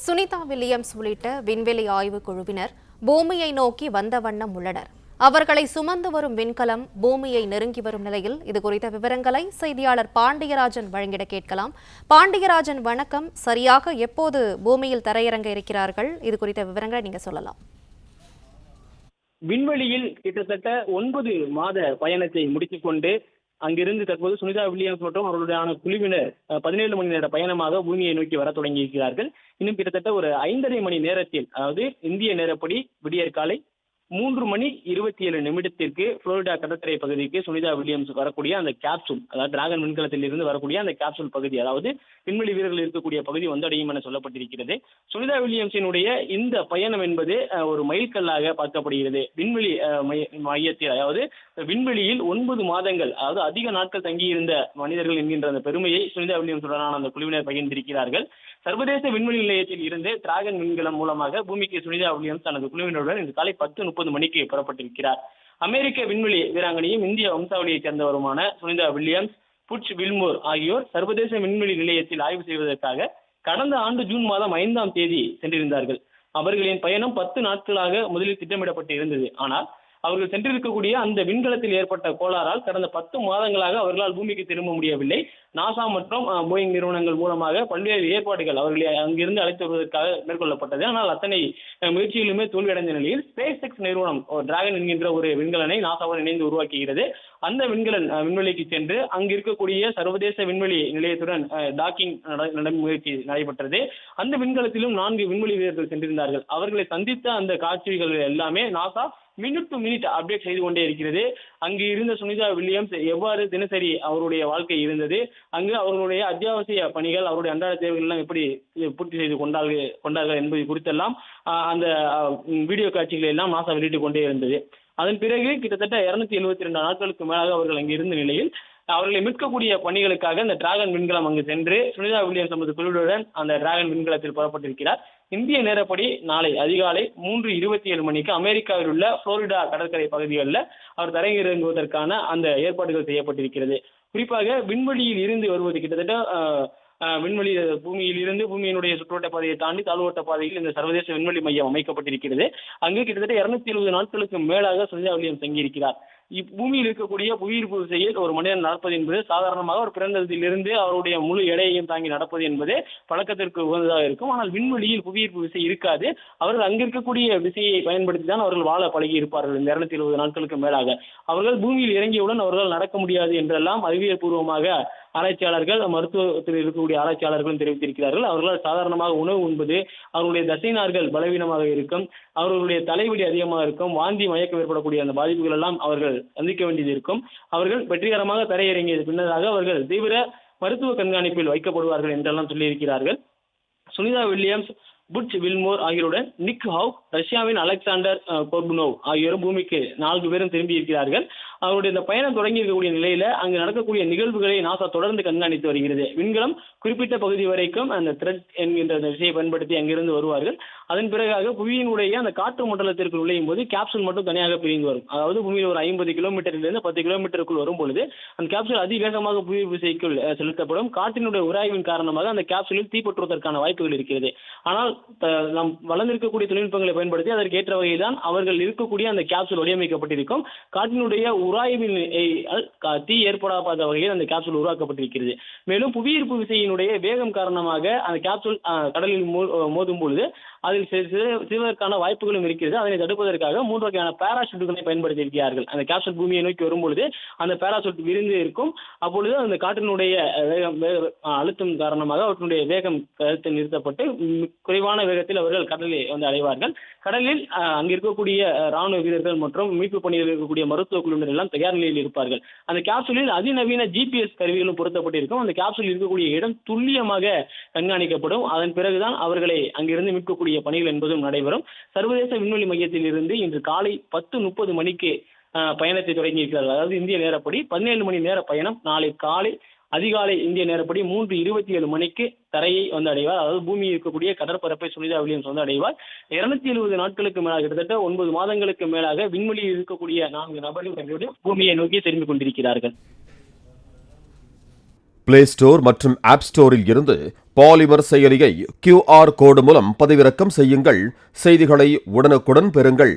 Sunita Williams உள்ளிட்ட விண்வெளி ஆய்வு குழுவினர் பூமியை நோக்கி வந்த வண்ணம் உள்ளனர். அவர்களை சுமந்து வரும் விண்கலம் பூமியை நெருங்கி வரும் நிலையில் இதுகுறித்த விவரங்களை செய்தியாளர் பாண்டியராஜன் வழங்கிட கேட்கலாம். பாண்டியராஜன், வணக்கம். சரியாக எப்போது பூமியில் தரையிறங்க இருக்கிறார்கள்? இது குறித்த விவரங்களை நீங்க சொல்லலாம். விண்வெளியில் கிட்டத்தட்ட 9 மாத பயணத்தை முடித்துக் கொண்டு அங்கிருந்து தற்போது சுனிதா வில்லியம்ஸ் மற்றும் அவர்களுடைய குழுவினர் 17 மணி நேர பயணமாக பூமியை நோக்கி வர தொடங்கி இருக்கிறார்கள். இன்னும் கிட்டத்தட்ட ஒரு 5.5 மணி நேரத்தில், அதாவது இந்திய நேரப்படி விடியற்காலை 3:27 புளோரிடா கடற்கரை பகுதிக்கு சுனிதா வில்லியம்ஸ் வரக்கூடிய அந்த கேப்சூல், அதாவது டிராகன் விண்கலத்தில் இருந்து வரக்கூடிய அந்த கேப்சூல் பகுதி, அதாவது விண்வெளி வீரர்கள் இருக்கக்கூடிய பகுதி வந்தடையும் என சொல்லப்பட்டிருக்கிறது. சுனிதா வில்லியம்ஸினுடைய இந்த பயணம் என்பது ஒரு மைல்கல்லாக பார்க்கப்படுகிறது. விண்வெளி மையத்தில், அதாவது விண்வெளியில் 9 மாதங்கள், அதாவது அதிக நாட்கள் தங்கியிருந்த மனிதர்கள் என்கின்ற அந்த பெருமையை சுனிதா வில்லியம்ஸுடனான அந்த குழுவினர் பகிர்ந்திருக்கிறார்கள். சர்வதேச விண்வெளி நிலையத்தில் இருந்து டிராகன் விண்கலம் மூலமாக பூமிக்கு சுனிதா வில்லியம்ஸ் தனது குழுவினருடன் இன்று காலை 10:30 மணிக்கு புறப்பட்டிருக்கிறார். அமெரிக்க விண்வெளி வீராங்கனையும் இந்திய வம்சாவளியைச் சேர்ந்தவருமான சுனிதா வில்லியம்ஸ், புட்ச் வில்மோர் ஆகியோர் சர்வதேச விண்வெளி நிலையத்தில் ஆய்வு செய்வதற்காக கடந்த ஆண்டு ஜூன் மாதம் 5ஆம் தேதி சென்றிருந்தார்கள். அவர்களின் பயணம் 10 நாட்களாக முதலில் திட்டமிடப்பட்டு இருந்தது. ஆனால் அவர்கள் சென்றிருக்கக்கூடிய அந்த விண்கலத்தில் ஏற்பட்ட கோளாறால் கடந்த 10 மாதங்களாக அவர்களால் பூமிக்கு திரும்ப முடியவில்லை. நாசா மற்றும் போயிங் நிறுவனங்கள் மூலமாக பல்வேறு ஏற்பாடுகள் அவர்களை அங்கிருந்து அழைத்து வருவதற்காக மேற்கொள்ளப்பட்டது. ஆனால் அத்தனை முயற்சிகளுமே தோல்வியடைந்த நிலையில் ஸ்பேஸ் எக்ஸ் நிறுவனம் டிராகன் என்கின்ற ஒரு விண்கலனை நாசாவுடன் இணைந்து உருவாக்குகிறது. அந்த விண்கலன் விண்வெளிக்கு சென்று அங்கு இருக்கக்கூடிய சர்வதேச விண்வெளி நிலையத்துடன் டாக்கிங் முயற்சி நடைபெற்றது. அந்த விண்கலத்திலும் 4 விண்வெளி வீரர்கள் சென்றிருந்தார்கள். அவர்களை சந்தித்த அந்த காட்சிகள் எல்லாமே NASA minute to minute update செய்து கொண்டே இருக்கிறது. அங்கு இருந்த சுனிதா வில்லியம்ஸ் எவ்வாறு தினசரி அவருடைய வாழ்க்கை இருந்தது, அங்கு அவர்களுடைய அத்தியாவசிய பணிகள், அவருடைய அன்றாட தேவைகள் எல்லாம் எப்படி பூர்த்தி செய்து கொண்டார்கள் என்பது குறித்தெல்லாம் அந்த வீடியோ காட்சிகளை எல்லாம் நாசா வெளியிட்டுக் கொண்டே இருந்தது. அதன் பிறகு கிட்டத்தட்ட 272 நாட்களுக்கு மேலாக அவர்கள் அங்கு இருந்த நிலையில் அவர்களை மீட்கக்கூடிய பணிகளுக்காக இந்த டிராகன் விண்கலம் அங்கு சென்று சுனிதா வில்லியம்ஸ் நமது குழுவுடன் அந்த டிராகன் விண்கலத்தில் புறப்பட்டிருக்கிறார். இந்திய நேரப்படி நாளை அதிகாலை 3:27 மணிக்கு அமெரிக்காவில் உள்ள புளோரிடா கடற்கரை பகுதிகளில் அவர் தரையிறங்குவதற்கான அந்த ஏற்பாடுகள் செய்யப்பட்டிருக்கிறது. குறிப்பாக விண்வெளியில் இருந்து வருவது கிட்டத்தட்ட விண்வெளி பூமியில் இருந்து பூமியினுடைய சுற்றுவட்ட பாதையை தாண்டி தாழ்வட்ட பாதையில் இந்த சர்வதேச விண்வெளி மையம் அமைக்கப்பட்டிருக்கிறது. அங்கு கிட்டத்தட்ட 270 நாட்களுக்கு மேலாக சுனிதா வில்லியம்ஸ் தங்கியிருக்கிறார். பூமியில் இருக்கக்கூடிய புவியீர்ப்பு விசையில் ஒரு மனிதன் நடப்பது என்பது சாதாரணமாக ஒரு பிறந்ததிலிருந்து அவருடைய முழு எடையையும் தாங்கி நடப்பது என்பது பழக்கத்திற்கு உகந்ததாக இருக்கும். ஆனால் விண்வெளியில் புவியீர்ப்பு விசை இருக்காது. அவர்கள் அங்கு இருக்கக்கூடிய விசையை பயன்படுத்தி தான் அவர்கள் வாழ பழகி இருப்பார்கள். இந்த 270 நாட்களுக்கு மேலாக அவர்கள் பூமியில் இறங்கியவுடன் அவர்கள் நடக்க முடியாது என்றெல்லாம் அறிவியல் பூர்வமாக ஆராய்ச்சியாளர்கள், மருத்துவத்தில் இருக்கக்கூடிய ஆராய்ச்சியாளர்களும் தெரிவித்திருக்கிறார்கள். அவர்களால் சாதாரணமாக உணவு உண்பது, அவர்களுடைய தசைநார்கள் பலவீனமாக இருக்கும், அவர்களுடைய தலைவலி அதிகமாக இருக்கும், வாந்தி மயக்கம் ஏற்படக்கூடிய அந்த பாதிப்புகள் எல்லாம் அவர்கள் சந்திக்க வேண்டியது இருக்கும். அவர்கள் வெற்றிகரமாக தரையிறங்கியது பின்னதாக அவர்கள் தீவிர மருத்துவ கண்காணிப்பில் வைக்கப்படுவார்கள் என்றெல்லாம் சொல்லியிருக்கிறார்கள். சுனிதா வில்லியம்ஸ், புட்ச் வில்மோர் ஆகியோருடன் நிக் ஹவுக், ரஷ்யாவின் அலெக்சாண்டர் கோர்புனோவ் ஆகியோரும் பூமிக்கு 4 பேரும் திரும்பி இருக்கிறார்கள். அவருடைய இந்த பயணம் தொடங்கி இருக்கக்கூடிய நிலையில அங்கு நடக்கக்கூடிய நிகழ்வுகளை நாசா தொடர்ந்து கண்காணித்து வருகிறது. விண்கலம் குறிப்பிட்ட பகுதி வரைக்கும் அந்த த்ரெட் என்கின்ற விஷயை பயன்படுத்தி அங்கிருந்து வருவார்கள். அதன் பிறகாக புவியினுடைய அந்த காற்று மண்டலத்திற்கு நுழையும் போது கேப்சூல் மட்டும் தனியாக பிரிந்து வரும். அதாவது பூமியில் ஒரு 50 கிலோமீட்டரிலிருந்து 10 கிலோமீட்டருக்குள் வரும் பொழுது அந்த கேப்சூல் அதிவேகமாக புவி விசைக்குள் செலுத்தப்படும். காற்றினுடைய உராய்வின் காரணமாக அந்த கேப்சூலில் தீப்பற்றுவதற்கான வாய்ப்புகள் இருக்கிறது. ஆனால் நாம் வளர்ந்திருக்கக்கூடிய தொழில்நுட்பங்களை பயன்படுத்தி அதற்கு ஏற்ற வகையில் தான் அவர்கள் இருக்கக்கூடிய அந்த கேப்சூல் வடிவமைக்கப்பட்டிருக்கும். காற்றினுடைய உராய்வின் தீ ஏற்படாத வகையில் அந்த கேப்சூல் உருவாக்கப்பட்டிருக்கிறது. மேலும் புவியீர்ப்பு விசையினுடைய வேகம் காரணமாக அந்த கேப்சூல் கடலில் மோதும் பொழுது அதில் சிறுவதற்கான வாய்ப்புகளும் இருக்கிறது. அதனை தடுப்பதற்காக 3 வகையான பாராசூட்டுகளை பயன்படுத்தி இருக்கிறார்கள். அந்த கேப்சூல் பூமியை நோக்கி வரும்பொழுது அந்த பாராசூட் விரிந்து இருக்கும். அப்பொழுது அந்த காற்றினுடைய அழுத்தம் காரணமாக அவற்றினுடைய வேகம் நிறுத்தப்பட்டு குறைவான வேகத்தில் அவர்கள் கடலில் வந்து அடைவார்கள். கடலில் அங்கு இருக்கக்கூடிய ராணுவ வீரர்கள் மற்றும் மீட்பு பணியில் இருக்கக்கூடிய மருத்துவ குழுவினர் எல்லாம் தயார் நிலையில் இருப்பார்கள். அந்த கேப்சூலில் அதிநவீன GPS கருவிகளும் பொருத்தப்பட்டிருக்கும். அந்த கேப்சூல் இருக்கக்கூடிய இடம் துல்லியமாக கண்காணிக்கப்படும். அதன் பிறகுதான் அவர்களை அங்கிருந்து மீட்கக்கூடிய பணிகள் என்பதும் நடைபெறும். சர்வதேச விண்வெளி மையத்தில் இருந்து இன்று காலை 10:30 மணிக்கு பயணத்தை தொடங்கி இருக்கிறார்கள். அதாவது இந்திய நேரப்படி 17 மணி நேர பயணம். நாளை காலை அதிகாலை இந்திய நேரப்படி 3:27 மணிக்கு தரையை வந்து அடைவார். அதாவது பூமியில் இருக்கக்கூடிய கடற்பரப்பை சுனிதா வில்லியம்ஸ் வந்து அடைவார். 270 நாட்களுக்கு மேலாக, கிட்டத்தட்ட 9 மாதங்களுக்கு மேலாக விண்வெளியில் இருக்கக்கூடிய 4 நபர்கள் பூமியை நோக்கி திரும்பிக் கொண்டிருக்கிறார்கள். பிளே ஸ்டோர் மற்றும் ஆப் ஸ்டோரில் இருந்து பாலிமர் செயலியை QR கோடு மூலம் பதிவிறக்கம் செய்யுங்கள். செய்திகளை உடனுக்குடன் பெறுங்கள்.